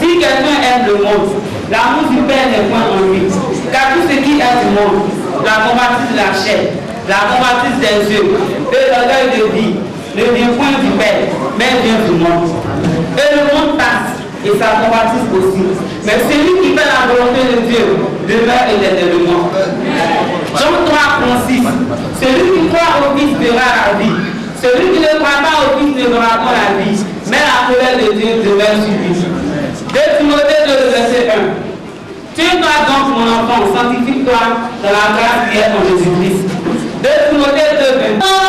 Si quelqu'un aime le monde, l'amour du Père n'est point en lui. Car tout ce qui est du monde, la convoitise de la chair, la convoitise des yeux et l'orgueil de vie ne vient point du Père, mais vient du monde. Et le monde passe et sa convoitise aussi. Mais celui qui fait la volonté de Dieu demeure éternellement. Jean 3,6. Celui qui croit au Fils verra la vie. Celui qui ne croit pas au Fils ne verra pas la vie. Mais la colère de Dieu demeure sur lui. 2 Timothée 2, verset 1. Tiens-toi donc, mon enfant, sanctifie-toi dans la grâce qui est en Jésus-Christ. 2 Timothée 2, 20.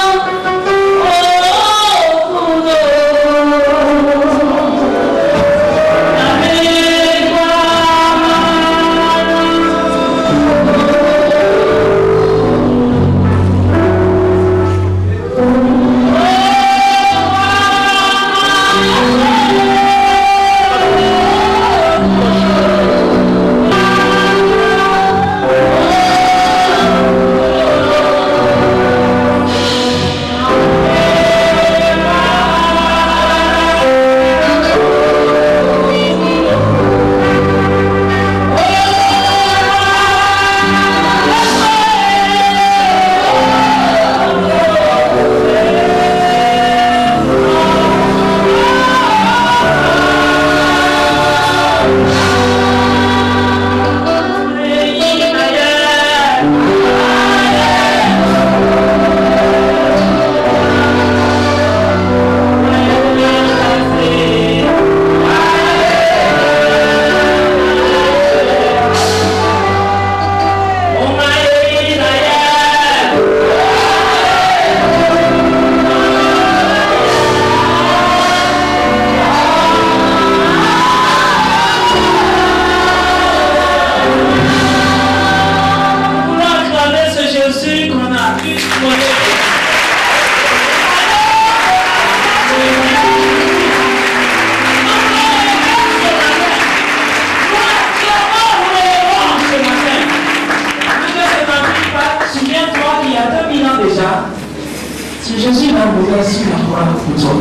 Jésus va mourir sur la croix pour toi.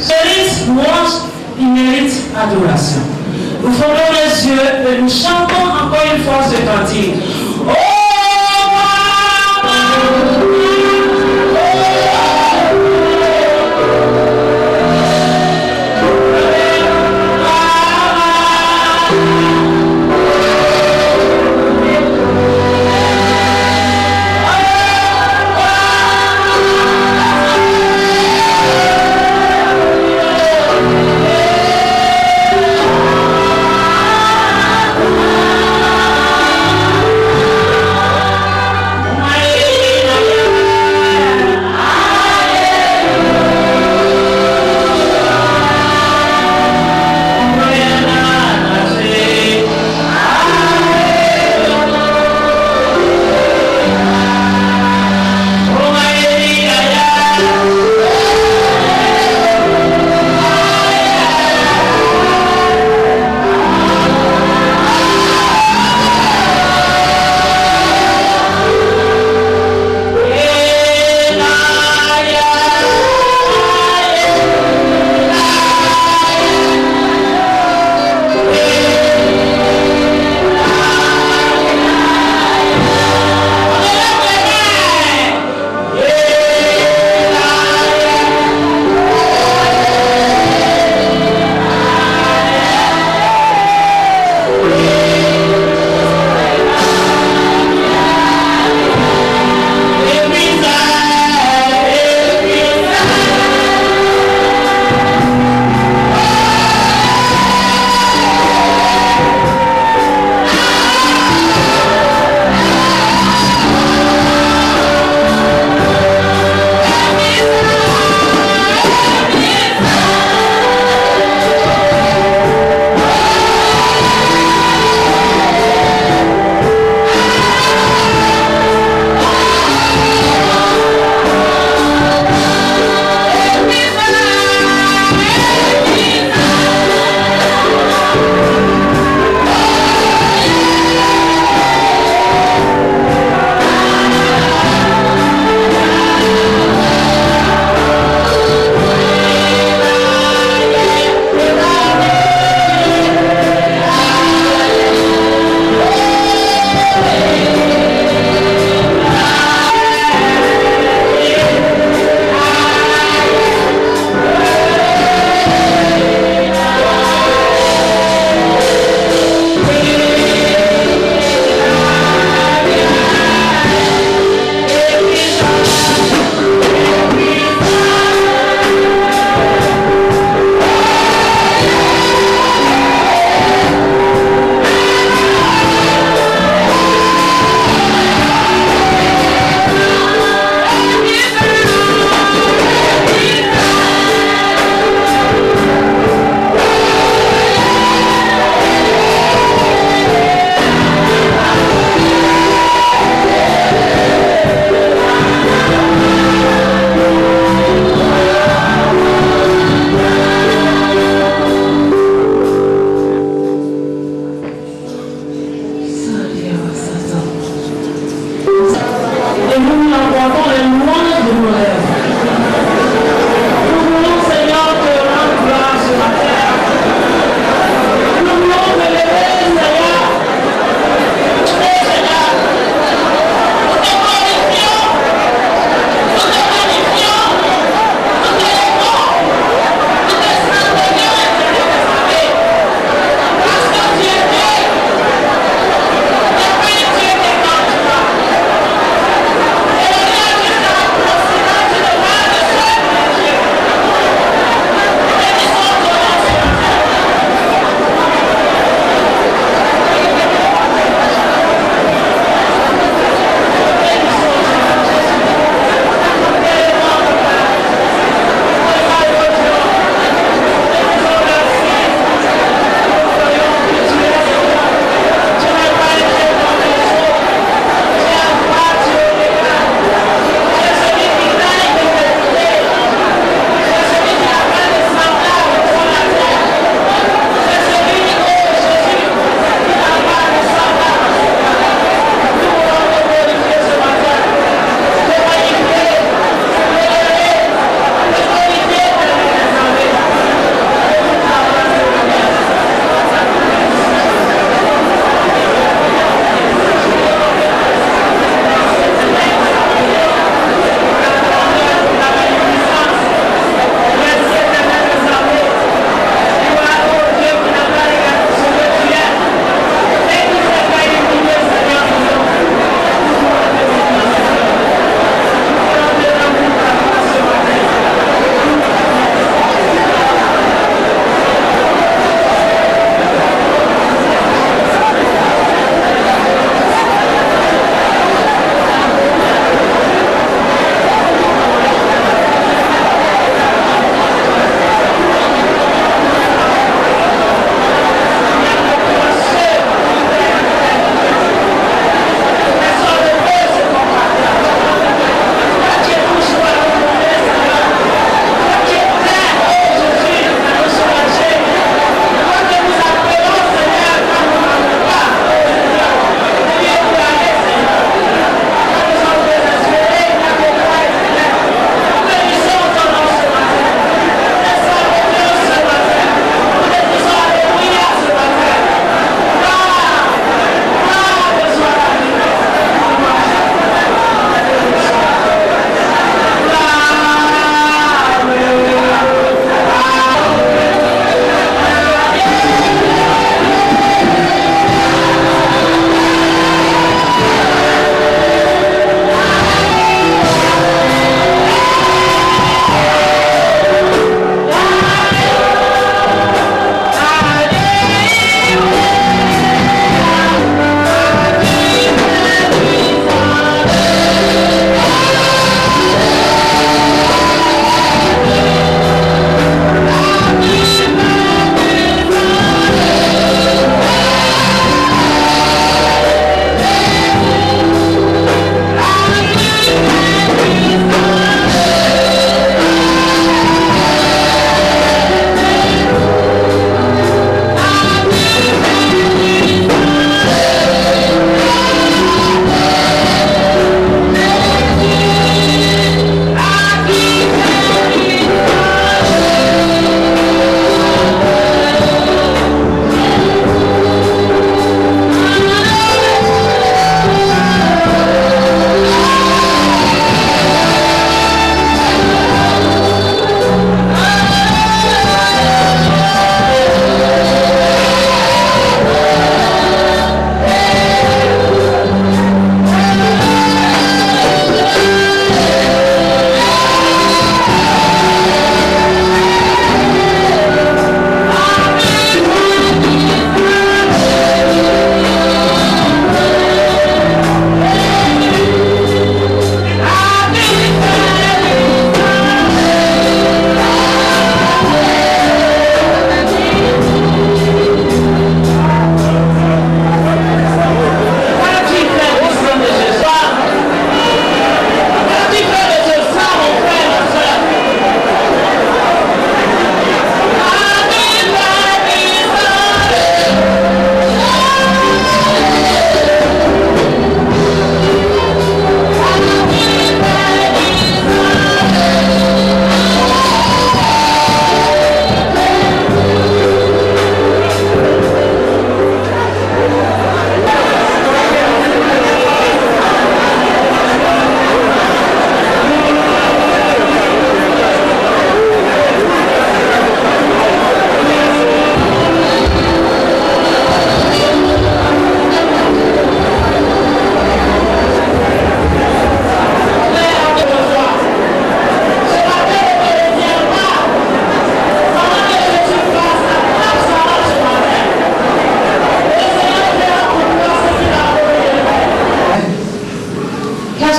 Mérite louange, il mérite adoration. Nous fermons les yeux et nous chantons encore une fois ce cantique. Oh,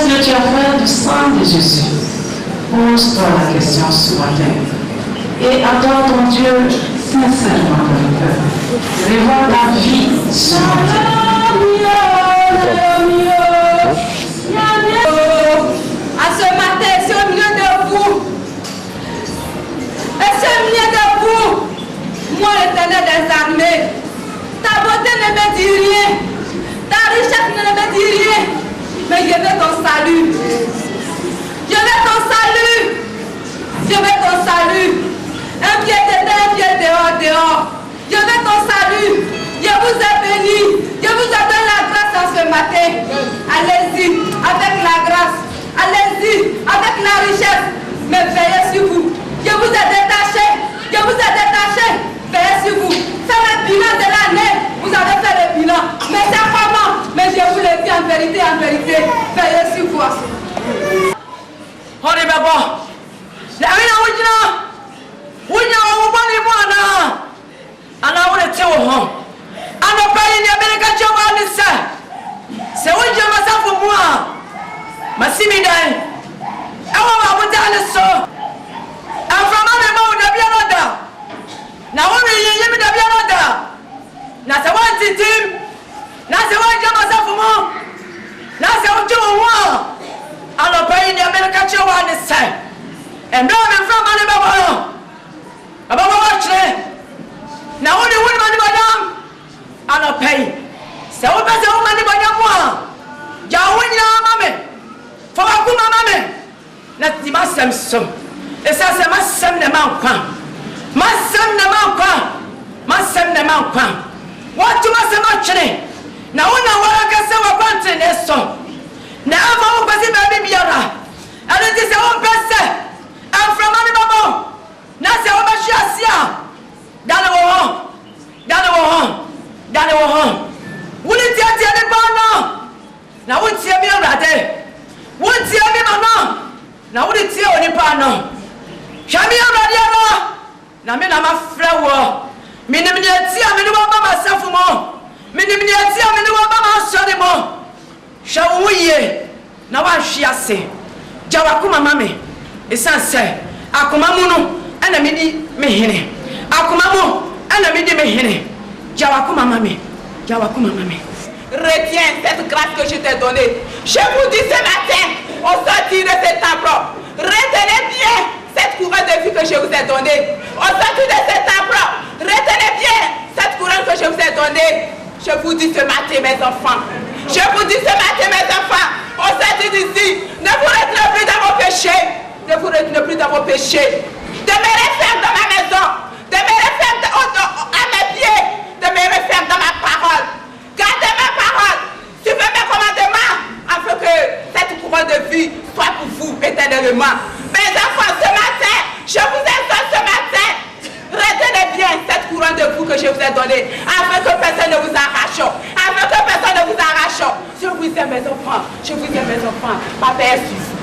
ce que tu as fait du sang de Jésus? Pose-toi la question ce matin et adore ton Dieu sincèrement dans le cœur. Revois ta vie ce matin. À ce matin, c'est au milieu de vous. Et c'est au milieu de vous. Moi, l'Éternel des armées, ta beauté ne me dit rien. Ta richesse ne me dit rien. Mais je veux ton salut. Je veux ton salut. Je veux ton salut. Un pied dedans, un pied dehors. Je veux ton salut. Je vous ai béni. Je vous donne la grâce en ce matin. Allez-y avec la grâce. Allez-y avec la richesse. Mais veillez sur vous. Je vous ai détaché. Je vous ai détaché. Veillez sur vous. Faites le bilan de l'année. Vous avez fait le bilan. Mais c'est comment? Mais je vous le dis en vérité, en vérité. Veillez sur vous. On est d'abord. La vie n'a pas de ana wole te wo ho ana pa yi ne amerika choma ni sa se wo je masafo mu a masimi dan e wo ma mo ta ne so aframa me ma wo da bia no da na wo mi yi mi da bia no da na se wo titim na se wo je masafo mu na se wo je wo a ana pa yi ne amerika choma ni sa e ndo me frama ne ba wo aba wo chre na woni woni mani badam ana pay se wo pese wo mani badam mo ja woni na mame fo ba ku mame na ti ba sem som esa se ma sem ne man kwa ma sem ne man kwa ma sem ne man kwa wo tu ma se ma chene na wona wara ka se wa kwante ne so na ama wo pese ba bi biara ana ti se wo pese afra mani babo na se wo ba shi asia dale wo hon wuli tie ni bono na wuli tie mi orade wuli tie mi mama na wuli tie oni pa no hwami orade no na me na ma frɛ wo minim ne tie me ni wo mama safu mo minim ne tie me ni wo mama sori mo hwa wo ye na wa hwe ase gya wa kuma mame esanse akoma mu no ana me di me hene akoma mu ana me di me hene Jawakuma mami. Retiens cette grâce que je t'ai donnée. Je vous dis ce matin, au sortir de cet arbre, retenez bien cette couronne de vie que je vous ai donnée. Au sortir de cet arbre, retenez bien cette couronne que je vous ai donnée. Je vous dis ce matin, mes enfants. Je vous dis ce matin, mes enfants, au sortir d'ici, ne vous retenez plus dans vos péchés. Ne vous retenez plus dans vos péchés. Demeurez ferme dans ma maison. Demeurez ferme à mes pieds. Demeurez ferme dans ma parole. Gardez ma parole. Suivez mes commandements afin que cette couronne de vie soit pour vous éternellement. Mes enfants, ce matin, je vous exhorte ce matin. Retenez bien cette couronne de vous que je vous ai donnée afin que personne ne vous arrache. Afin que personne ne vous arrache. Je vous aime, mes enfants. Je vous aime, mes enfants. Ma paix est sur vous.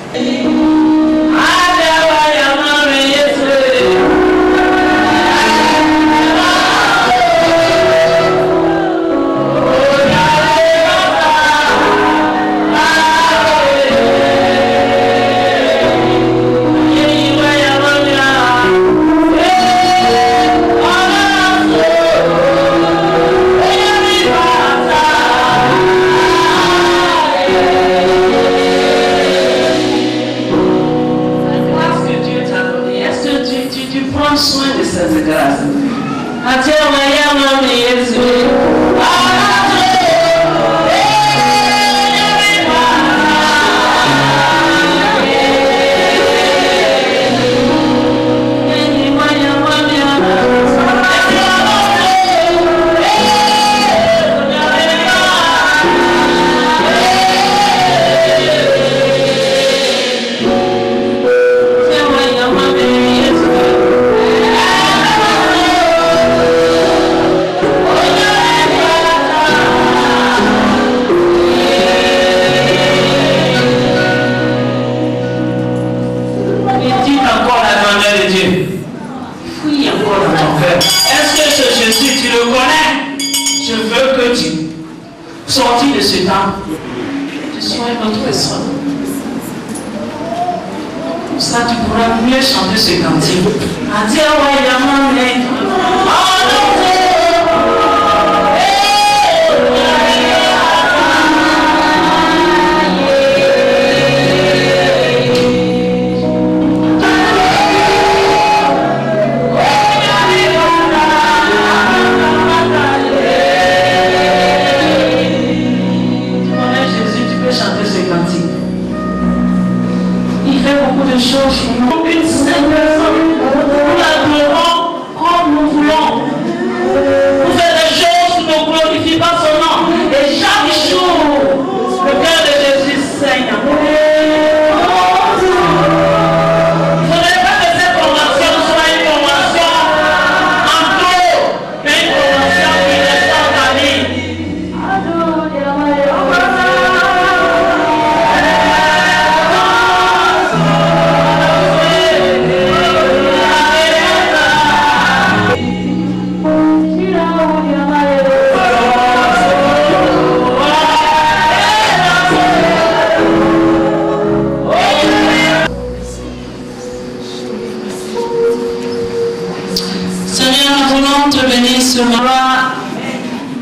Sorti de ce temps, tu sois notre soin. Comme ça, tu pourras mieux chanter ce cantique. Adieu, chose, une seule personne. Nous l'adorons comme nous voulons. Nous faisons des choses qui ne glorifient pas son nom. Et chaque jour, le cœur de Jésus saigne. Il ne faudrait pas que cette convention soit une convention en trop, mais une convention qui reste en vie.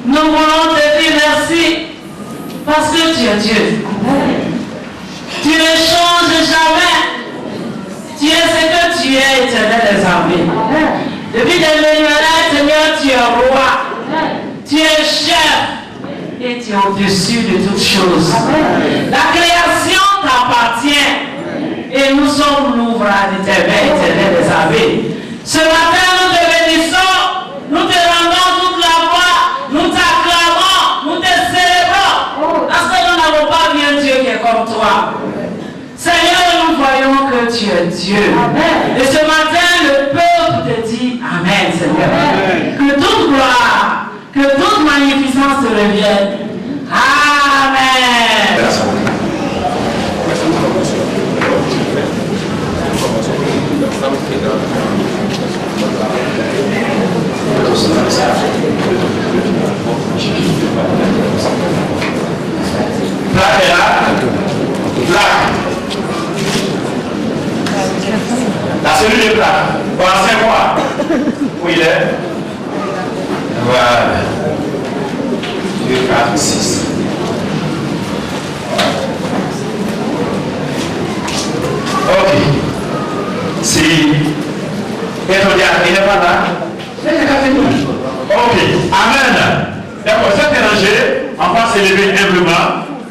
Nous voulons te dire merci parce que tu es Dieu. Tu ne changes jamais. Tu es ce que tu es, éternel des armées. Depuis des millénaires, Seigneur, tu es roi. Tu es chef et tu es au-dessus de toutes choses. La création t'appartient et nous sommes l'ouvrage de tes mains, éternel des armées. Ce matin, nous te bénissons. Nous te rendons toute la voix, nous t'acclamons, nous te célébrons, parce que nous n'avons pas vu un Dieu qui est comme toi. Seigneur, nous voyons que tu es Dieu. Amen. Et ce matin, le peuple te dit Amen, Seigneur. Amen. Que toute gloire, que toute magnificence te revienne. Amen. Plaque est là. Plaque. La cellule est plaque. Pendant 5 mois. Où il est? Voilà. 2, 4, 6. Ok. Si. Et il n'est pas là. Ok. Amen. D'accord, c'est mélangé. On va s'élever humblement.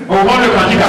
Au moment le cantique à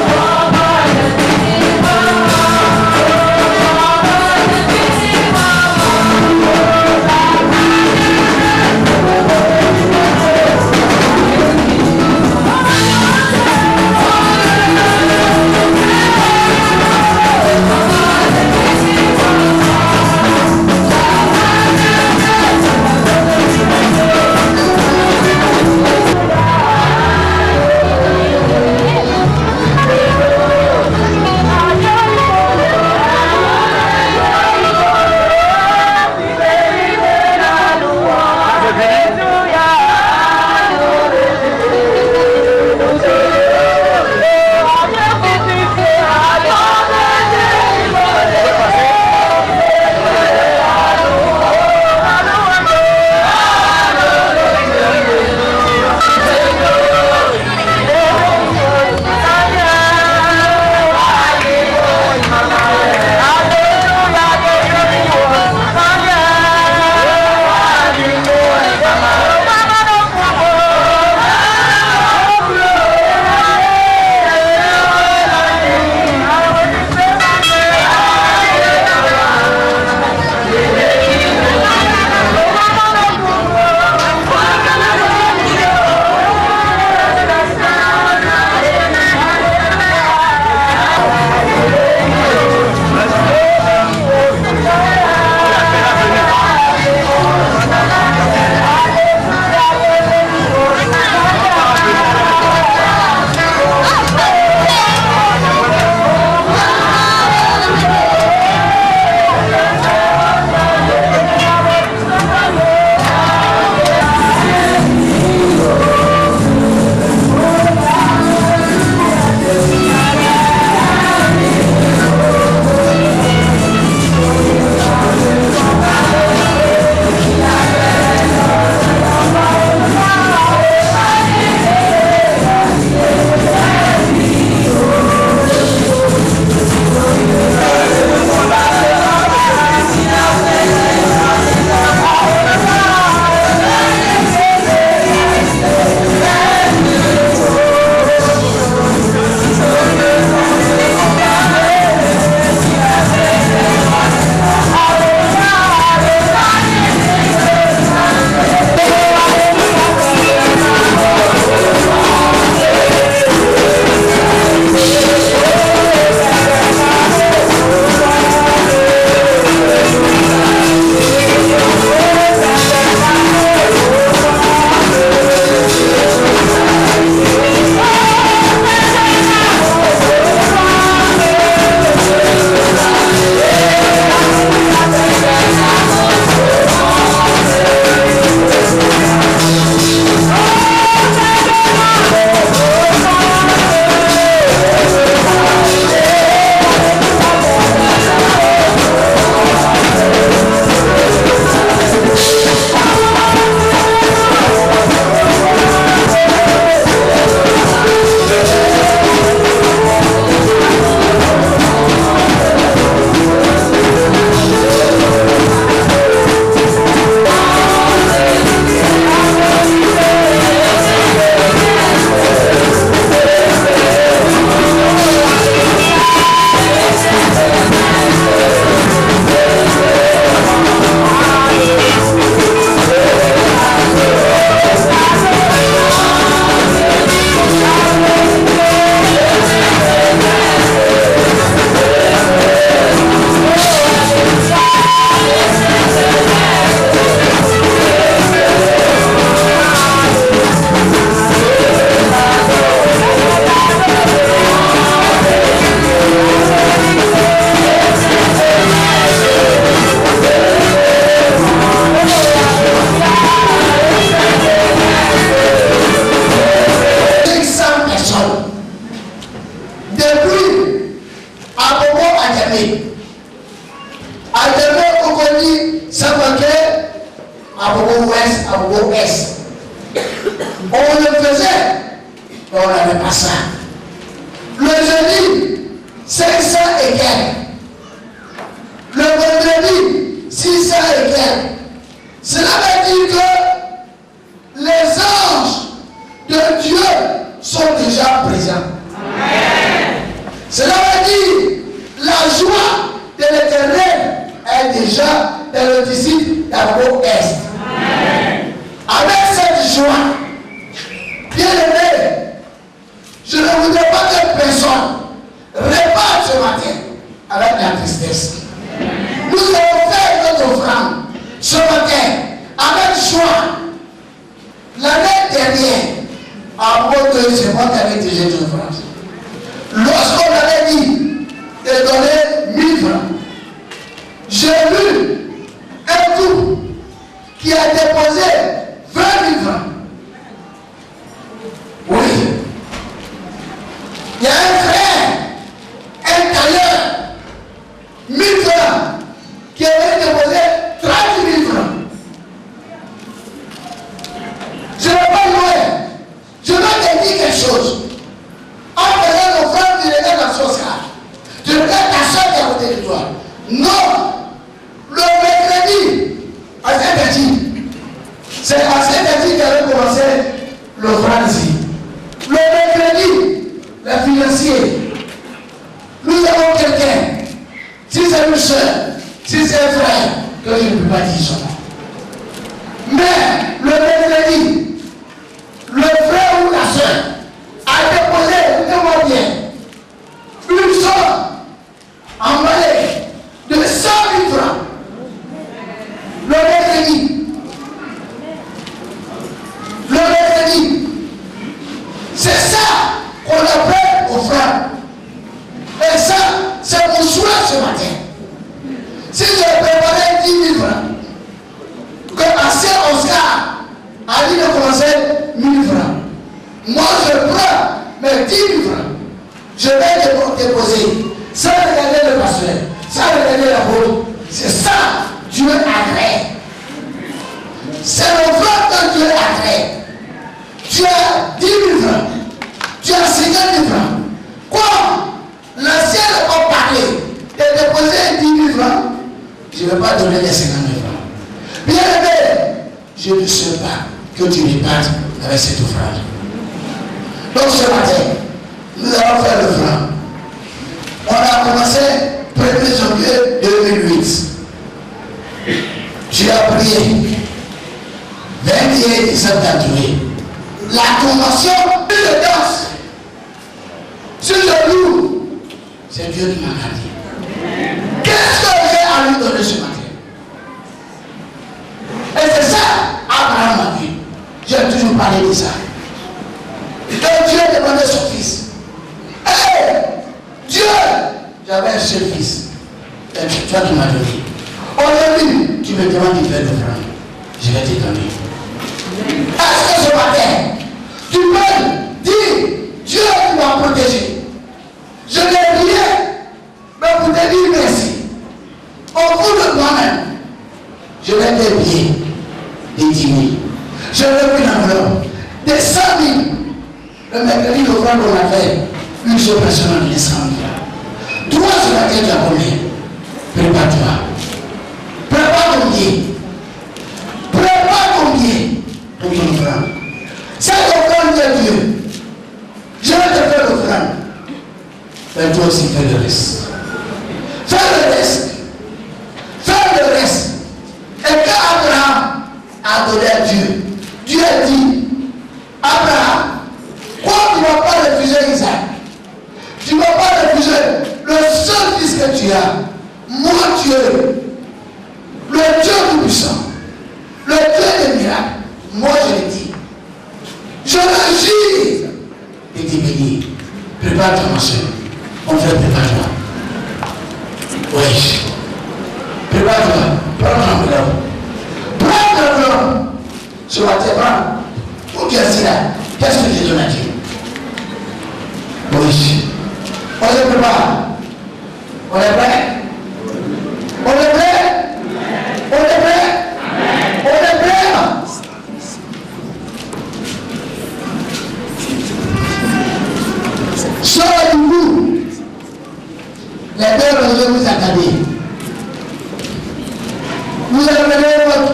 tristesse. Nous allons faire notre offrande ce matin avec joie. L'année dernière, à Moto, c'est moi qui avais dirigé l'offrande. Lorsqu'on avait dit de donner 1000 francs, j'ai vu un couple qui a déposé 20 000 francs. Oui. Il y a un frère, un tailleur, 1000 francs, qui avait déposé 30 000 francs. Je ne vais pas loin. Je vais te dire quelque chose. En faisant l'offrande, tu regardes la sauce. Tu regardes ta soeur qui est à côté de toi. Non. Le mercredi, à Saint-Denis, c'est à Saint-Denis qu'avait commencé l'offrande ici. Le mercredi, les financiers, nous avons quelqu'un, si c'est une soeur, si c'est un frère, que je ne peux pas dire son nom. Mais le mercredi, le frère ou la soeur a déposé, écoutez-moi bien, une somme emballée de 100 000 francs. Le mercredi. Le mercredi. C'est ça qu'on appelle offrande. Et ça, c'est mon souhait ce matin. Si j'ai préparé 10 000 francs, que Ancien Oscar a dit de commencer 1000 francs. Moi, je prends mes 10 000 francs. Je vais déposer. Sans regarder le pasteur, sans regarder la route. C'est ça, Dieu agrée. C'est l'offrande que Dieu agrée. Tu as 10 000 francs. Tu as 50 000 francs. Comme l'ancien a parlé de déposer 10 000 francs, je ne vais pas donner les 50 000 francs. Bien aimé, je ne sais pas que tu repartes avec cette offrande. Donc ce matin, nous allons faire l'offrande. On a commencé 1er janvier 2008. Tu as prié. 21 décembre d'Adoué. La convention, si je danse, si je loue, c'est Dieu qui m'a gardé. Qu'est-ce que j'ai à lui donner ce matin? Et c'est ça, Abraham m'a dit. J'ai toujours parlé de ça. Donc Dieu a demandé son fils. Hey, Dieu, j'avais un seul fils. Et toi qui m'as donné. Aujourd'hui, tu me demandes de faire l'offrande. Je vais te donner. Est-ce que ce matin, tu peux dire, Dieu qui m'a protégé. Je n'ai rien, mais pour te dire merci. Au bout de moi-même, je vais te payer des 10 000. Je vais pris l'enveloppe des 100 000. Le mercredi, l'offrande qu'on a fait, une seule personne a donné 100 000. Toi, ce matin, tu as combien? Prépare-toi. Prépare ton pied. Prépare ton pied pour ton offrande. Cette offrande de Dieu, je vais te faire l'offrande. Mais toi aussi, fais le reste. Fais le reste. Fais le reste. Et quand Abraham a donné à Dieu, Dieu a dit, Abraham, pourquoi tu ne vas pas refuser Isaac? Tu ne vas pas refuser le seul fils que tu as. Moi, Dieu, le Dieu tout-puissant, le Dieu des miracles, moi je l'ai dit. Je le jure et t'y bénis. Prépare-toi, ma soeur. On fait prépare-toi. Oui. Prépare-toi. Prends l'enveloppe. Prends l'enveloppe. Ce matin, prends. Où tu es assis là? Qu'est-ce que tu donnes à Dieu? Oui. On se prépare. On est prêt? On est prêt? On est prêt? On est prêt? Sors du bout. Les deux, je vais vous accader. Vous allez mener votre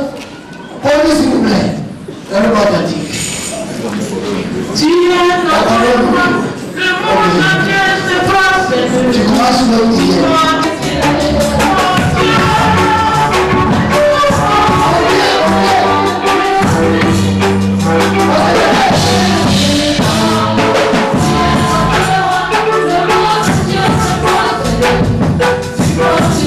police, s'il vous plaît. Donnez votre dire. Tu es notre roi, le monde entier se procède. Tu commences le dire. Thank you.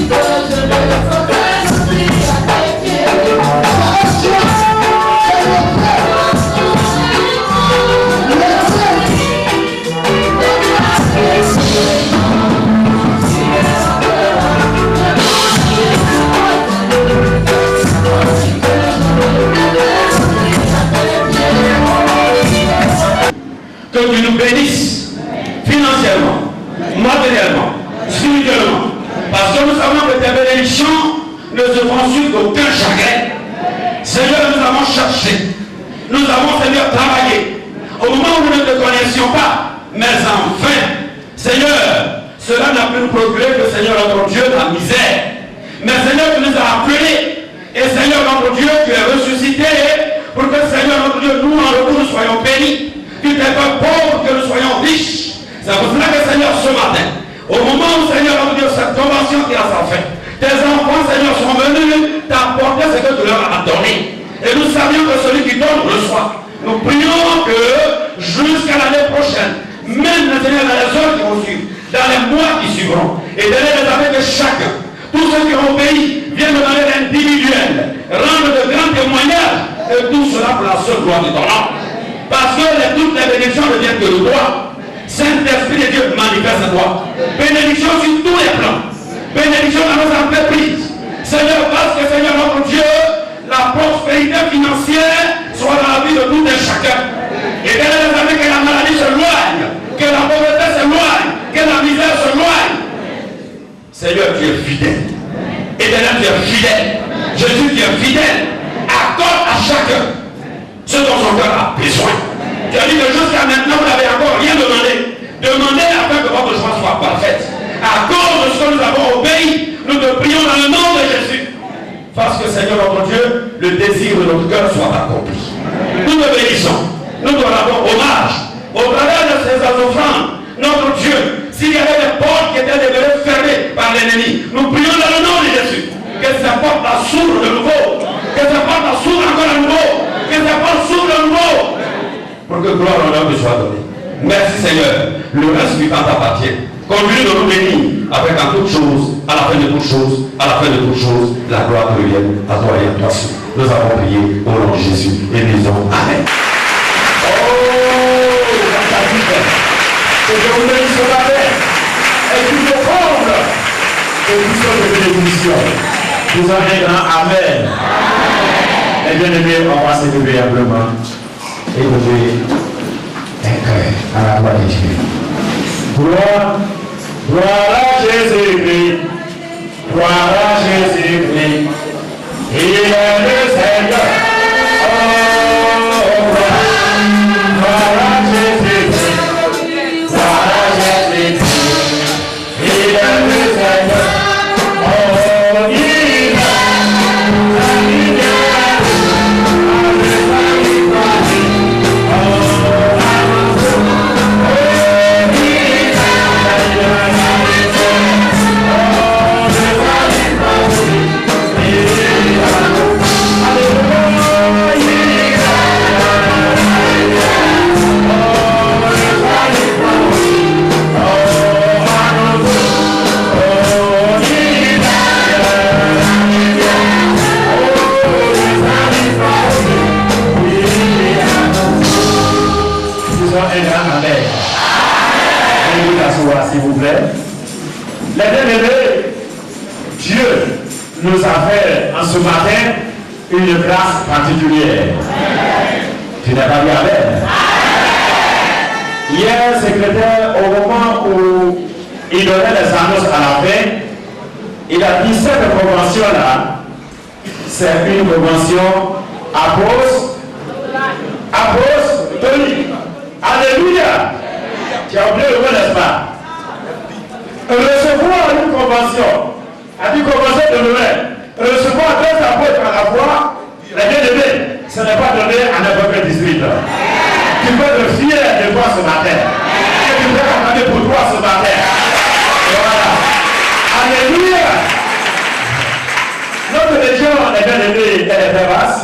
bénédictions ne se font suite d'aucun chagrin. Seigneur, nous avons cherché. Nous avons, Seigneur, travaillé. Au moment où nous ne te connaissions pas, mais enfin, Seigneur, cela n'a pu nous procurer que, Seigneur, notre Dieu, la misère. Mais Seigneur, tu nous as appelés. Et Seigneur, notre Dieu, tu es ressuscité pour que, Seigneur, notre Dieu, nous, en retour, nous soyons bénis. Tu t'es fait pauvre, que nous soyons riches. C'est pour cela que, Seigneur, ce matin, au moment où, Seigneur, notre Dieu, cette convention qui a sa fin, tes enfants, Seigneur, sont venus t'apporter ce que tu leur as donné. Et nous savions que celui qui donne reçoit. Nous prions que jusqu'à l'année prochaine, même Seigneur, dans les heures qui vont suivre, dans les mois qui suivront, et dans les années que chacun, tous ceux qui ont obéi, viennent de manière individuelle, rendre de grands témoignages, et tout cela pour la seule gloire de ton nom. Parce que toutes les bénédictions ne viennent que de toi. Saint-Esprit de Dieu manifeste toi. Bénédiction sur tous les plans. Bénédiction dans nos entreprises. Seigneur, parce que Seigneur notre Dieu, la prospérité financière soit dans la vie de tout un chacun. Et dans les années que la maladie s'éloigne, que la pauvreté s'éloigne, que la misère s'éloigne. Seigneur, tu es fidèle. Éternel, tu es fidèle. Jésus, tu es fidèle. Accorde à chacun ce dont son cœur a besoin. Tu as dit que jusqu'à maintenant, vous n'avez encore rien demandé. Demandez afin que votre joie soit parfaite. À cause de ce que nous avons obéi, nous te prions dans le nom de Jésus. Parce que Seigneur notre Dieu, le désir de notre cœur soit accompli. Nous te bénissons. Nous te rendons hommage. Au travers de ces offrandes, notre Dieu, s'il y avait des portes qui étaient devenues fermées par l'ennemi, nous prions dans le nom de Jésus. Que ces portes la s'ouvrent de nouveau. Que ces portes la s'ouvrent encore de nouveau. Que ces portes s'ouvrent de nouveau. Pour que gloire et honneur te soit donnée. Merci Seigneur. Le reste du temps t'appartient. Conduis de nous bénis, afin qu'en toutes choses, à la fin de toutes choses, la gloire te revienne à toi et à toi seul. Nous avons prié au nom de Jésus et nous disons Amen. Oh, que je vous bénisse ce matin et tout le monde que nous sommes de bénédiction. Nous avons un grand Amen. Et bien aimé, on va se lever humblement et lever un cœur à la voix de Dieu. Gloire à Jésus-Christ, gloire à Jésus-Christ, il est le Seigneur. Oh, gloire à Jésus-Christ, gloire à Jésus-Christ, il est le Seigneur. Oh, il est s'il vous plaît. Les bien-aimés, Dieu nous a fait en ce matin une grâce particulière. Tu n'as pas dit Amen. Hier, secrétaire, au moment où il donnait les annonces à la fin, il a dit cette convention-là, c'est une convention apostolique. Alléluia. Tu as oublié le mot, n'est-ce pas? Recevoir une convention, a dit convention de Noël. Recevoir deux apôtres à la fois, les bien-aimés, ce n'est pas donné à n'importe quel district. Tu peux être fier de toi ce matin. Et tu peux accompagner pour toi ce matin. Et voilà. Alléluia. Notre région, les bien-aimés, elle est très vaste.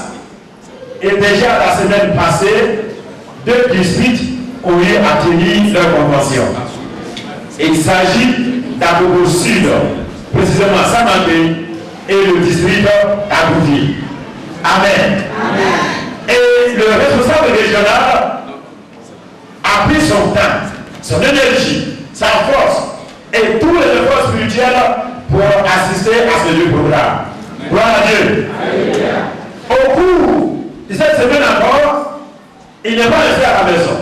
Et déjà la semaine passée, deux districts ont eu à tenir leur convention. Il s'agit d'Agogo Sud, précisément Samandé, et le district d'Agouvi. Amen. Et le responsable régional a pris son temps, son énergie, sa force et tous les efforts spirituels pour assister à ce lieu programme. Gloire à Dieu. Au cours de cette semaine encore, il n'est pas resté à la maison.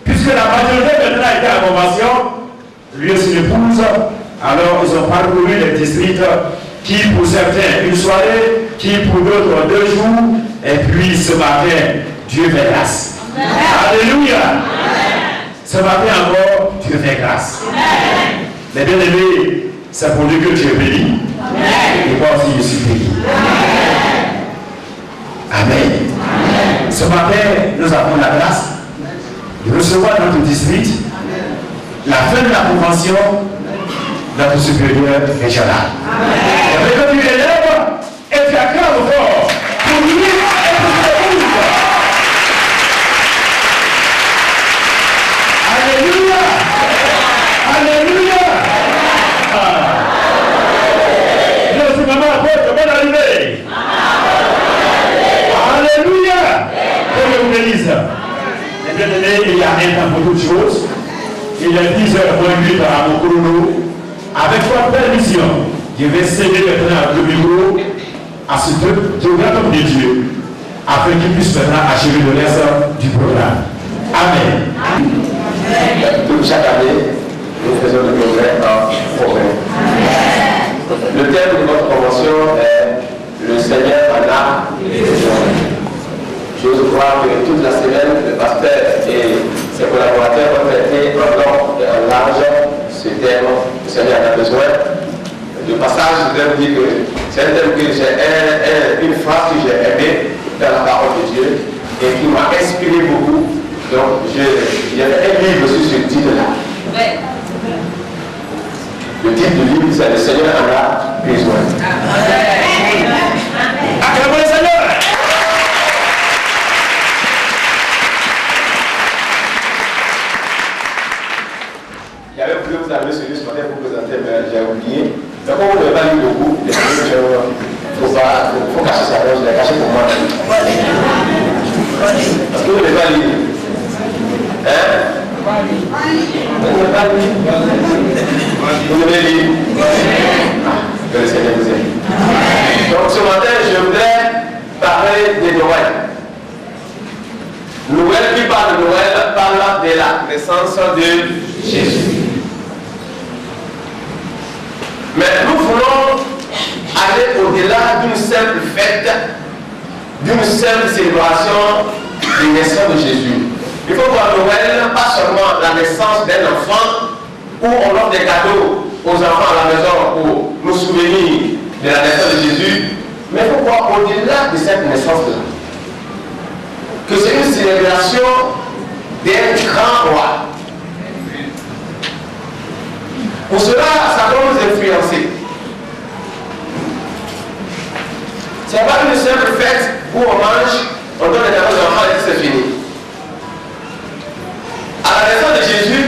Puisque la majorité maintenant était à la convention, lui et son épouse, alors ils ont parcouru les districts qui pour certains une soirée, qui pour d'autres 2 jours, et puis ce matin, Dieu fait grâce. Alléluia. Ce matin encore, Dieu fait grâce. Mais bien aimé, c'est pour Dieu que tu es béni. Et moi aussi, je suis béni. Amen. Ce matin, nous avons la grâce de recevoir notre district, la fin de la convention, notre supérieur régional. Et maintenant, tu élèves et tu acclames fort pour lui et pour le monde. Alléluia. Alléluia. Merci maman, apôtre, bonne arrivée. Alléluia. Que Dieu vous bénisse. Et bien aimé, il y a un temps pour toutes choses. Il est 10h moins 8 à mon chrono. Avec votre permission, je vais céder maintenant le micro à ce grand homme de Dieu, afin qu'il puisse maintenant achever le reste du programme. Amen. Chaque année, nous faisons le progrès en progrès. Le thème de votre convention est le Seigneur en a besoin. J'ose croire que toute la semaine, le pasteur et ses collaborateurs ont traité en long et en large ce thème, le Seigneur en a besoin. Le passage, je voudrais vous dire que c'est un thème que j'ai, une phrase que j'ai aimée dans la parole de Dieu et qui m'a inspiré beaucoup. Donc, j'ai fait un livre sur ce titre-là. Le titre du livre, c'est le Seigneur en a besoin. Acclamons le Seigneur. J'avais voulu vous amener celui ce matin pour présenter, mais j'ai oublié. Donc, comme vous n'avez pas lu beaucoup, il faut cacher sa rose, je l'ai caché pour moi. Parce que vous n'avez pas lu. Hein? Vous n'avez pas lu. Vous avez lu. Que le Seigneur vous aime. Donc, ce matin, je voudrais parler de Noël. Noël, qui parle de Noël, parle de la naissance de Jésus. Mais nous voulons aller au-delà d'une simple fête, d'une simple célébration de naissance de Jésus. Il faut voir Noël, pas seulement la naissance d'un enfant, où on offre des cadeaux aux enfants à la maison pour nous souvenir de la naissance de Jésus, mais il faut voir au-delà de cette naissance-là, que c'est une célébration d'un grand roi. Pour cela, ça doit nous influencer. Ce n'est pas une simple fête où on mange, on donne des cadeaux aux enfants et c'est fini. À la naissance de Jésus,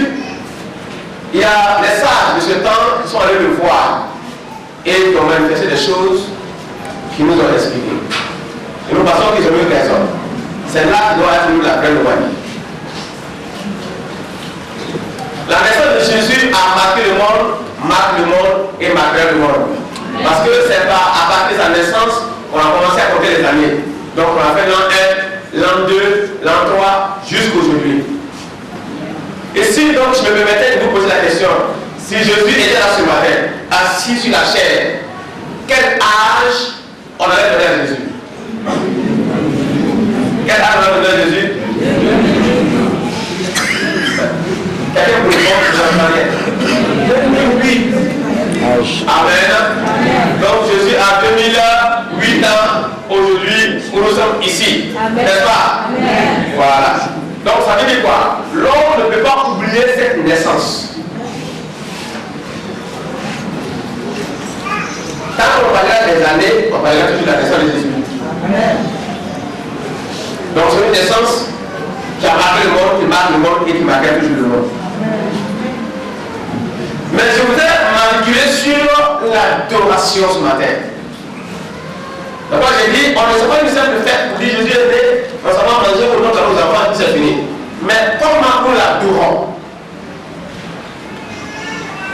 il y a les sages de ce temps qui sont allés le voir et qui ont manifesté des choses qui nous ont expliqué. Et nous pensons qu'ils ont eu raison. C'est là qui doit être la vraie Noël. La naissance de Jésus a marqué le monde, marque le monde et marquera le monde. Parce que c'est à partir de sa naissance qu'on a commencé à compter les années. Donc on a fait l'an 1, l'an 2, l'an 3, jusqu'aujourd'hui. Et si donc je me permettais de vous poser la question, si Jésus était là ce matin, assis sur la chair, quel âge on allait donner à Jésus? Quel âge on allait donner à Jésus? Quelqu'un pour répondre, oui. Amen. Donc Jésus a 2008 ans aujourd'hui où nous sommes ici. N'est-ce pas? Amen. Voilà. Donc ça veut dire quoi? L'homme ne peut pas oublier cette naissance. Tant qu'on parlera des années, on parlera toujours de la naissance de Jésus. Amen. Donc c'est une naissance qui a marqué le monde, qui marque le monde et qui marquera toujours le monde. Mais je voudrais m'articuler sur l'adoration ce matin. Donc moi j'ai dit, on ne sait pas une simple fête pour dire Jésus est né, on s'en va manger pour notre aux enfants et puis c'est fini. Mais comment nous l'adorons?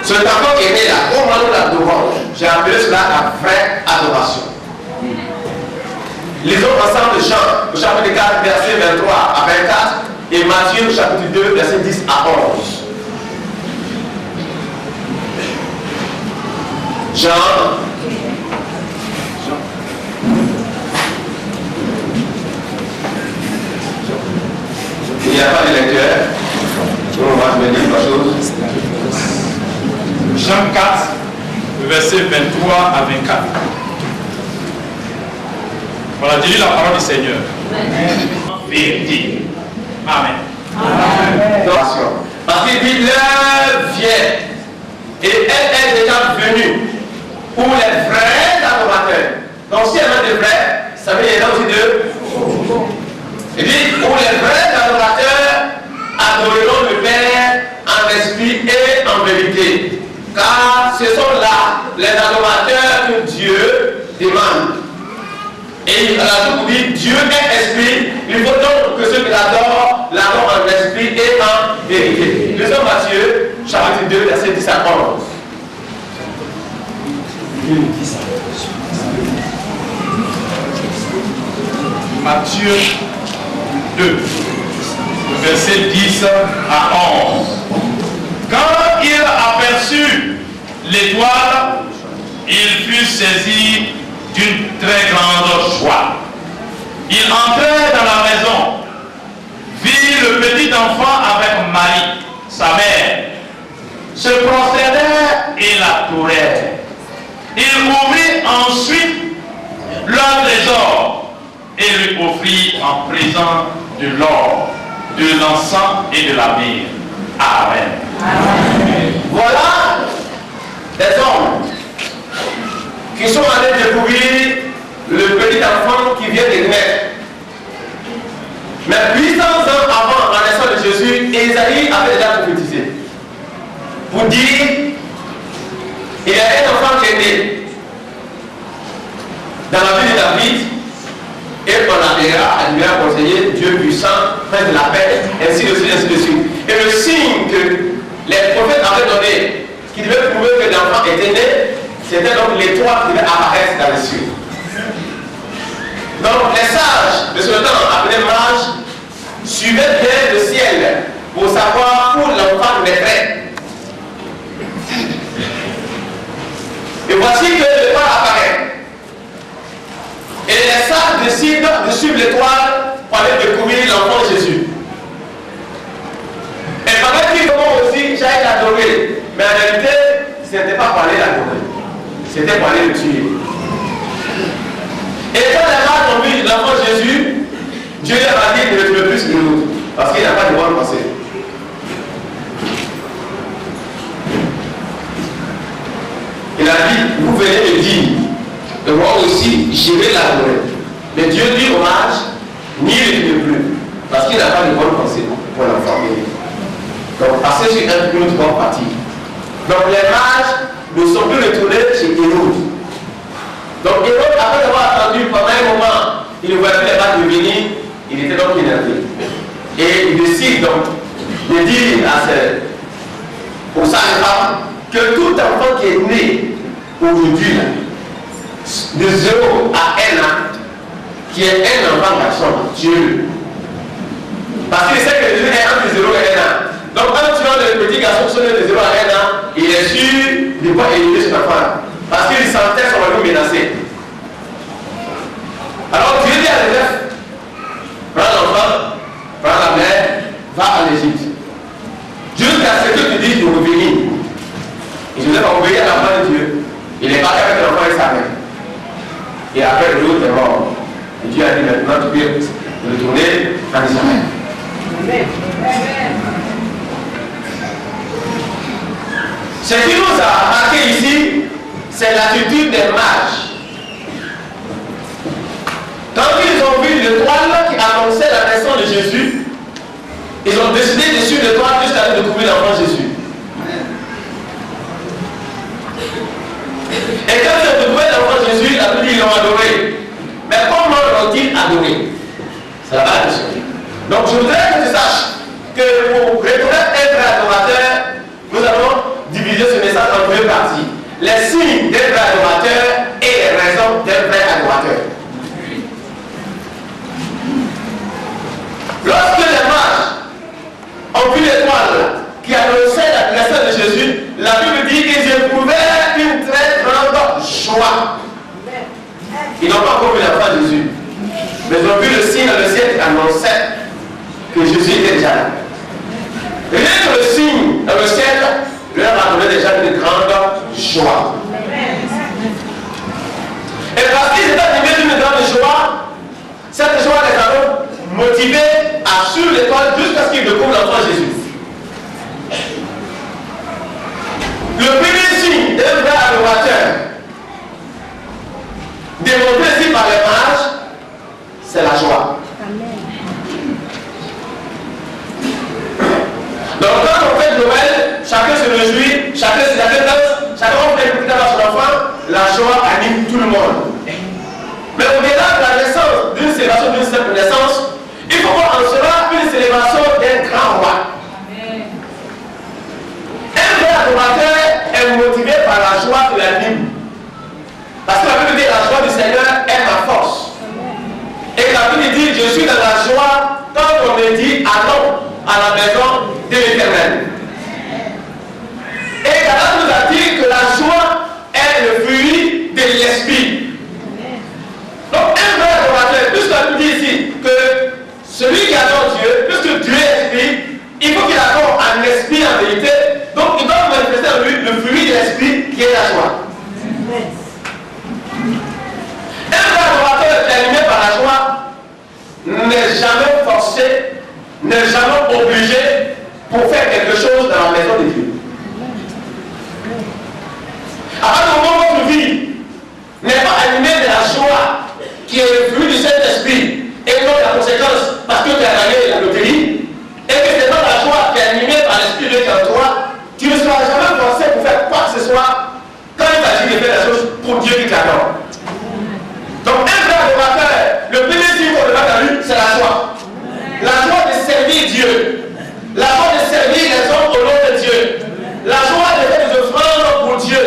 Cet enfant qui est né là, comment nous l'adorons? J'ai appelé cela la vraie adoration. Lisons ensemble Jean, au chapitre 4, verset 23 à 24, et Matthieu, au chapitre 2, verset 10 à 11. Jean, veut dire quelque chose. Jean 4, versets 23 à 24. Voilà, j'ai lu la parole du Seigneur. Vérité. Amen. Parce qu'il dit l'heure vient et elle est déjà venue pour les vrais adorateurs. Donc si elle a des vrais, ça veut dire qu'il y en a aussi deux. Il dit pour les vrais adorateurs, adoreront le Père en esprit et en vérité. Car ce sont là les adorateurs que Dieu demande. Et la Bible dit Dieu est esprit. Il faut donc que ceux qui l'adorent en esprit et en vérité. Lisons Matthieu, chapitre 2, verset 10 à 11. Matthieu 2, verset 10 à 11. Quand il aperçut l'étoile, il fut saisi d'une très grande joie. Il entrait dans la maison, vit le petit enfant avec Marie, sa mère, se prosternait et l'adorait. Il ouvrit ensuite leur trésor et lui offrit en présent de l'or, de l'encens et de la myrrhe. Amen. Voilà des hommes qui sont allés découvrir le petit enfant qui vient de naître. Mais 800 ans avant la naissance de Jésus, Ésaïe avait déjà prophétisé. Pour dire, il y a un enfant qui est né dans la ville de David, et on l'appellera, elle lui a conseillé Dieu puissant, prince de la paix, ainsi de suite, ainsi de suite. Et le signe que les prophètes avaient donné, qui devait prouver que l'enfant était né, c'était donc l'étoile qui devait apparaître dans les cieux. Donc les sages de ce temps, appelés mages, suivaient bien le ciel pour savoir où l'enfant naîtrait. Et voici que l'étoile apparaît. Et les sages décident de suivre l'étoile pour aller découvrir l'enfant de Jésus. Et pendant qu'ils vont aussi, j'aille l'adorer. Mais en réalité, ce n'était pas pour aller l'adorer. C'était pour aller le tuer. Et quand les mages ont vu l'enfant Jésus, Dieu leur a dit de le tuer plus que l'autre. Parce qu'il n'a pas de bonne pensée. Il a dit, vous venez me dire, et moi aussi, je vais l'adorer. Mais Dieu dit aux mages, ni le tuer plus. Parce qu'il n'a pas de bonne pensée pour l'enfant. Donc, passer sur un autre bon parti. Donc, les mages ne sont plus retournés chez Hérode. Donc, Hérode, après avoir attendu pendant un moment, il ne voyait plus les mages revenir, il était donc énervé. Et il décide donc de dire aux sages-femmes que tout enfant qui est né aujourd'hui, de 0 à 1 an, qui est un enfant garçon, Dieu. Parce qu'il sait que Jésus est entre 0 et 1 an. Donc, quand tu vois le petit garçon qui est de 0 à 1 an, il est sûr de ne pas éliminer son enfant. Parce qu'il sentait son royaume menacé. Alors, Dieu dit à Joseph, prends l'enfant, prends la mère, va en Égypte. Jusqu'à ce que tu dises de revenir. Et Joseph a obéi à la main de Dieu. Il est parti avec l'enfant et sa mère. Et après, l'autre est mort. Et Dieu a dit maintenant, tu peux retourner en Israël. Amen. Ce qui nous a marqué ici, c'est l'attitude des mages. Quand ils ont vu l'étoile qui annonçait la naissance de Jésus, ils ont décidé de suivre l'étoile jusqu'à aller découvrir l'enfant Jésus. Et quand ils ont découvert l'enfant Jésus, la Bible dit qu'ils l'ont adoré. Mais comment l'ont-ils adoré? C'est la question. Donc je voudrais que tu saches que pour reconnaître un vrai adorateur, nous allons diviser ce message en deux parties. Les signes d'un vrai adorateur et les raisons d'un vrai adorateur. Lorsque les mages ont vu l'étoile qui annonçait la naissance de Jésus, la Bible dit qu'ils éprouvaient une très grande joie. Ils n'ont pas encore vu l'enfant de Jésus, mais ils ont vu le signe dans le ciel qui annonçait que Jésus était déjà là. Rien que le signe chacun fait une petite affaire sur l'enfant, la joie anime tout le monde. Mais au-delà de la naissance, d'une célébration d'une simple naissance, il faut voir en cela une célébration d'un grand roi. Un vrai adorateur est motivé par la joie de l'anime. Parce que la Bible dit la joie du Seigneur est ma force. Et la Bible dit je suis dans la joie quand on me dit allons à la maison de l'Éternel. Et Galates nous a dit que la joie est le fruit de l'esprit. Donc un vrai adorateur, puisque la Bible dit ici que celui qui adore Dieu, puisque Dieu est esprit, il faut qu'il adore en esprit en vérité. Donc il doit manifester en lui le fruit de l'esprit qui est la joie. Un vrai adorateur qui est animé par la joie n'est jamais forcé, n'est jamais obligé pour faire quelque chose dans la maison de Dieu. À partir du moment où votre vie n'est pas animée de la joie qui est le fruit du Saint-Esprit et non la conséquence parce que tu as gagné la loterie, et que c'est pas la joie qui est animée par l'Esprit de Dieu qui est en toi, tu ne seras jamais forcé pour faire quoi que ce soit quand il s'agit de faire la chose pour Dieu qui t'adore. Donc un vrai adorateur, le premier signe qu'on demande à lui, c'est la joie. La joie de servir Dieu. La joie de servir les hommes au nom de Dieu. La joie de faire des offrandes pour Dieu.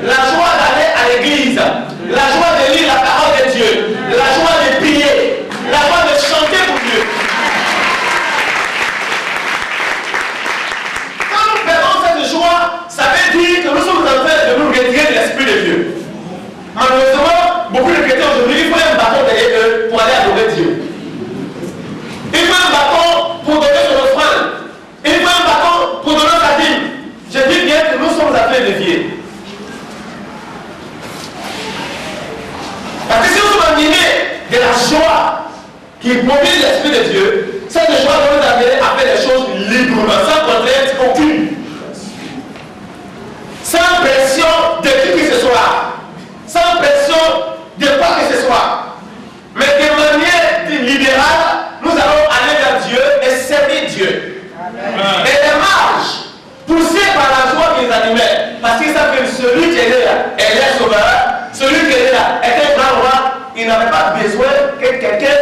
La joie d'aller à l'église. La joie de lire la parole de Dieu. La joie de prier. La joie de chanter pour Dieu. Quand nous perdons cette joie, ça veut dire que nous sommes en train de nous retirer de l'Esprit de Dieu. Malheureusement, beaucoup de chrétiens aujourd'hui, il faut un bâton derrière eux pour aller adorer Dieu. Il faut un bâton pour donner son offrande. Il faut un bâton pour donner sa dîme. Je dis bien que nous sommes appelés de dévier. Parce que si nous sommes animés de la joie qui mobile l'Esprit de Dieu, cette joie doit nous amener à faire les choses librement, sans contrainte aucune. Sans pression de qui que ce soit. Sans pression de quoi que ce soit. Mais de manière libérale, nous allons aller vers Dieu et servir Dieu. Amen. Et les mages, poussés par la joie qui les animait, parce qu'ils savent que celui qui est là est leur sauveur, celui qui est là est un grand roi, il n'avait pas besoin que quelqu'un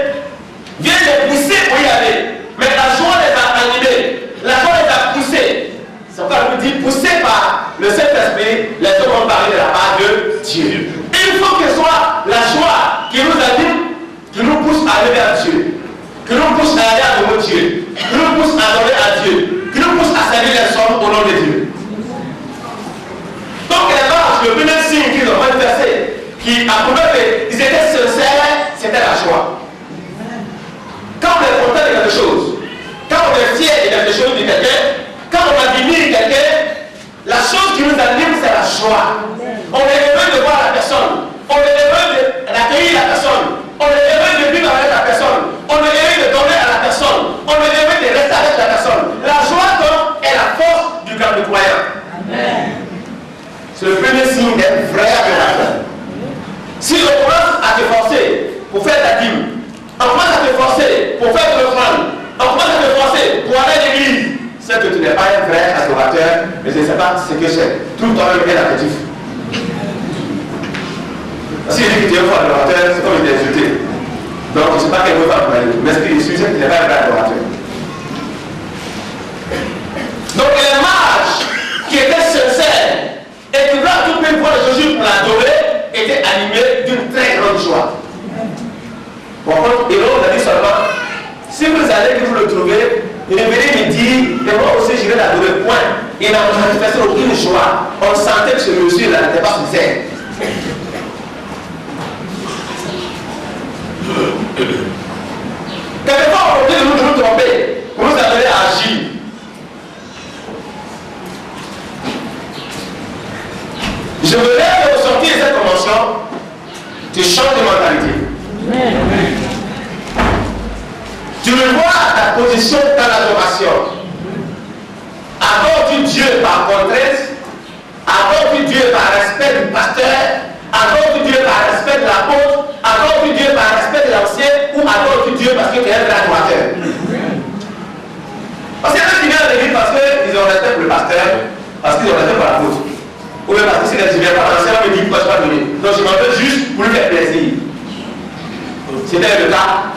vienne les pousser pour y aller. Mais la joie les a animés, la joie les a poussés. C'est pourquoi on dit poussés par le Saint-Esprit, les hommes ont parlé de la part de Dieu. Il faut que ce soit la joie qui nous anime, qui nous pousse à aller vers Dieu, qui nous pousse à aller adorer Dieu, qui nous pousse à adorer à Dieu, qui nous pousse à servir les hommes au nom de Dieu. Donc les mages, le premier signe qu'ils ont manifesté, qui a prouvé qu'ils étaient sincères, c'était la joie. Quand on est content de quelque chose, quand on est fier de quelque chose, de quelqu'un, quand on admire quelqu'un, la chose qui nous anime, c'est la joie. On est heureux de voir la personne. On est heureux d'accueillir la personne. On est heureux de vivre avec la personne. On est heureux de donner à la personne. On est heureux de rester avec la personne. La joie, donc, est la force du cœur du croyant. C'est le premier signe d'un vrai adorateur. Si on commence à te forcer pour faire ta dîme, on commence à te forcer pour faire de l'offrande, on commence à te forcer pour aller à l'église, c'est que tu n'es pas un vrai adorateur, mais je ne sais pas ce que c'est. Tout le temps, le bien affectif. Si il dit que tu es un faux adorateur, c'est comme il t'a insulté. Donc, je ne sais pas quel mot va vous mais ce qu'il suit, c'est qu'il n'est pas un vrai adorateur. Donc, les mages qui étaient sincères et qui voulaient à tout prix voir Jésus pour l'adorer étaient animés d'une très grande joie. Par contre, et l'autre a dit seulement, si vous allez que vous le trouvez, il venait me dire, mais moi aussi je vais l'adorer, point. Il n'a manifesté aucune joie. On sentait que ce monsieur-là n'était pas sincère. Quelquefois, on peut nous tromper pour nous amener à agir. Je voudrais ressortir de cette convention, tu changes de mentalité. Tu le vois ta position dans l'adoration. Adore-tu Dieu par contrainte? Adore-tu Dieu par respect du pasteur? Adore-tu Dieu par respect de l'apôtre? Adore-tu Dieu par respect de l'ancien? Ou adore-tu Dieu parce que tu es un vrai adorateur? Parce qu'il y a des gens qui viennent à l'église parce qu'ils ont respect pour le pasteur, parce qu'ils ont respect pour l'apôtre. Oui, parce que si je ne viens pas, l'enseignant me dit pourquoi je ne vais pas donner. Donc je m'en veux juste pour lui faire plaisir. C'était le cas.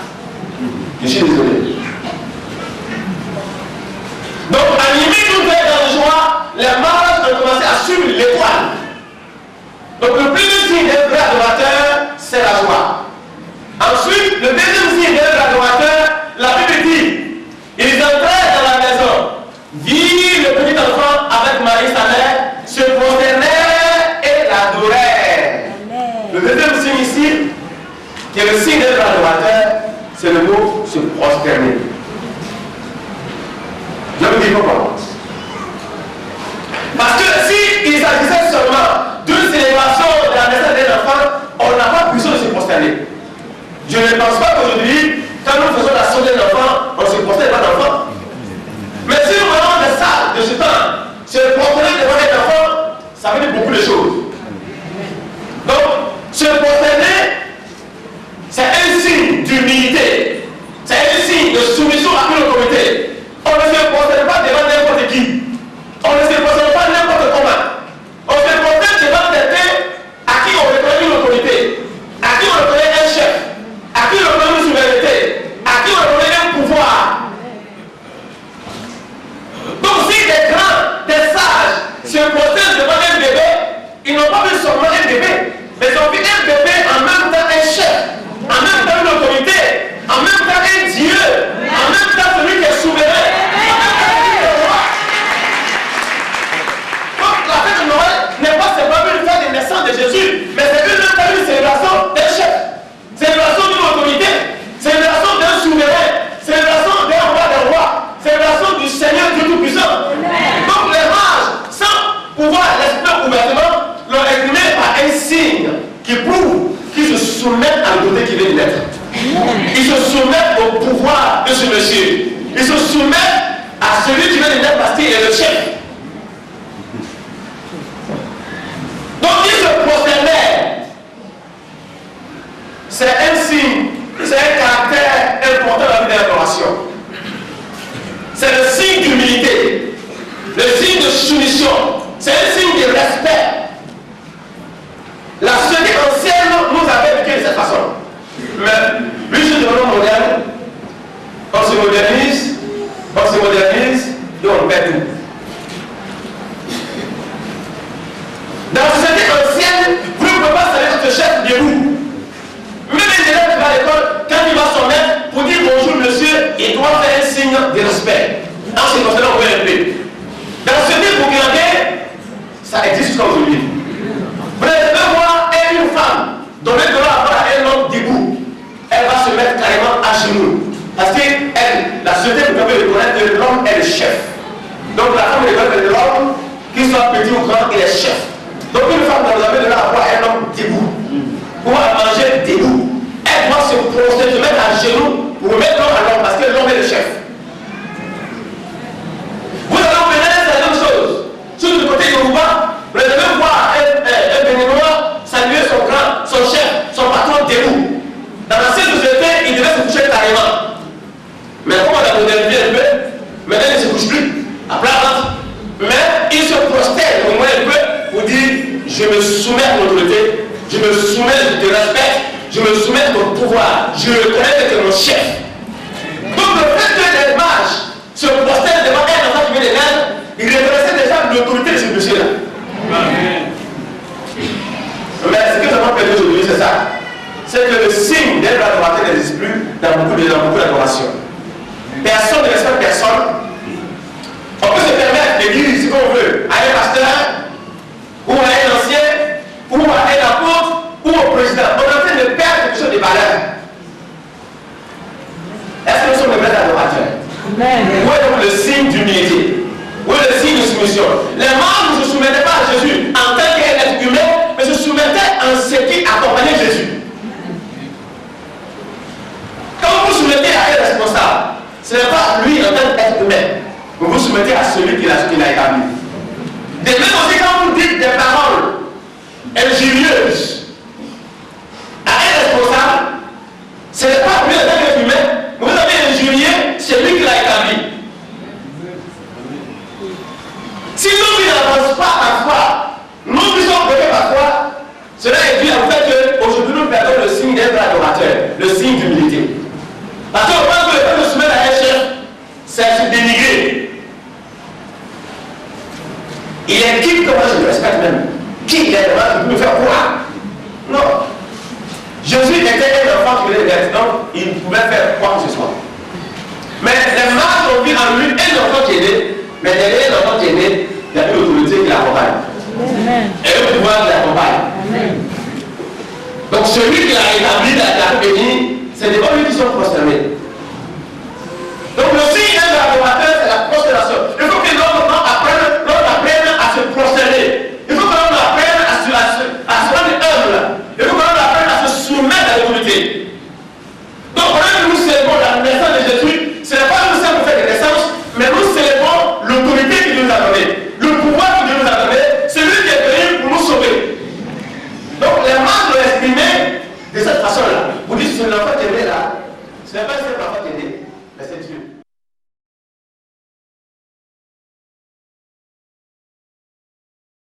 Je suis désolé. Donc, animé d'une grande joie, les mages ont commencé à suivre l'étoile. Donc, le premier signe d'un vrai adorateur, c'est la joie. Ensuite, le deuxième signe d'un vrai adorateur, la Bible dit, ils entrèrent dans la maison, virent le petit enfant avec Marie, sa mère, se prosternèrent et l'adorèrent. Le deuxième signe ici, qui est le signe d'un vrai adorateur, c'est le mot se prosterner. Je vous dis pourquoi. Parce que si il s'agissait seulement d'une célébration de la naissance d'un enfant, on n'a pas besoin de se prosterner. Je ne pense pas qu'aujourd'hui, quand nous faisons la sortie d'un enfant, on ne se prosterne pas d'enfant. Mais si nous venons de ça, de ce temps, se prosterner devant un enfant, ça veut dire beaucoup de choses. Donc, se prosterner, c'est un signe d'humilité. C'est un signe de soumission à une autorité. On ne se prosterne pas devant n'importe qui. On ne se prosterne pas n'importe comment. On se prosterne devant quelqu'un à qui on reconnaît une autorité, à qui on reconnaît un chef, à qui on reconnaît une souveraineté, à qui on reconnaît un pouvoir. Donc si des grands, des sages se prosternent devant un bébé, ils n'ont pas vu seulement un bébé, mais ils ont vu un bébé en même temps un chef, en même temps une autorité, en même temps un Dieu, en même temps celui qui est souverain. Donc la fête de Noël n'est pas seulement une fête de naissance de Jésus, mais c'est une célébration d'un chef, célébration d'une autorité, célébration d'un souverain, célébration d'un roi des rois, célébration du Seigneur Dieu Tout-Puissant. Donc les mages, sans pouvoir l'expliquer ouvertement, l'ont exprimé par un signe qui prouve qu'ils se soumettent à l'autorité qui vient de naître. Ils se soumettent au pouvoir de ce monsieur. Ils se soumettent à celui qui vient de naître parce qu'il est le chef. Donc ils se prosternaient. C'est un signe, c'est un caractère important dans la vie de l'adoration. C'est le signe d'humilité, le signe de soumission, c'est un signe de respect. La société ancienne nous avait éduqués de cette façon. Mais lui, je devenons moderne, on se modernise et on perd tout. Dans la société ancienne, vous ne pouvez pas saluer votre chef debout. Même un élève qui va à l'école, quand il va son maître pour dire bonjour monsieur, il doit faire un signe de respect. En ce concernant, on peut l'appeler. Dans la société burkinabé, ça existe jusqu'à aujourd'hui. Vous devez voir une femme donner de l'ordre à un homme debout. Elle va se mettre carrément à genoux. Parce que la société, vous pouvez reconnaître que l'homme est le chef. Donc la femme reconnaît que l'homme, qu'il soit petit ou grand, il est chef. Donc une femme doit donner de l'ordre à un homme debout. Pour manger debout. Elle doit se prosterner, se mettre à genoux pour mettre l'homme à l'homme, parce que l'homme est le chef. Vous allez obtenir la même chose. Sur le côté Yoruba, vous devez voir un Béninois saluer son grand, son chef, son patron debout. Dans l'ancienne société, il devait se coucher carrément. Mais comme on a modernisé un peu, maintenant il ne se couche plus. Après, mais il se prosterne au moins un peu pour dire je me soumets à l'autorité, je me soumets de respect, je me soumets au pouvoir, je reconnais que c'est mon chef. Donc le fait que les mages se prosternent devant un enfant qui vient de naître, il reconnaissait déjà l'autorité de ce monsieur-là. Mais ce que ça m'a perdu aujourd'hui, c'est ça. C'est que le signe d'un adorateur n'existe plus dans beaucoup d'adorations. Personne ne respecte personne. On peut se permettre de dire ce qu'on veut à un pasteur, ou à un ancien, ou à un apôtre, ou au président. On est en train de perdre quelque chose de valeur. Est-ce que nous sommes de vrais adorateurs? Où est donc le signe d'humilité? Où est le signe de soumission? Les membres ne se soumettaient pas à Jésus en tant qu'être humain, mais se soumettaient en ce qui accompagnait Jésus. Quand vous vous soumettez à un responsable, ce n'est pas lui en tant qu'être humain. Vous vous soumettez à celui qui l'a établi. De même aussi quand vous dites des paroles injurieuses à un responsable, ce n'est pas lui en tant qu'être humain, mais vous avez injurié celui qui l'a établi. Si nous n'avons pas à foi, nous dettes, donc il pouvait faire quoi que ce soit. Mais les marques ont vu en lui un enfant qui est né, mais derrière l'enfant qui est né, il y a une autorité qui l'accompagne. Et un pouvoir qui l'accompagne. Donc celui qui a établi la bénie, c'est devant lui qui sont prosternés. Donc le signe d'un adorateur, c'est la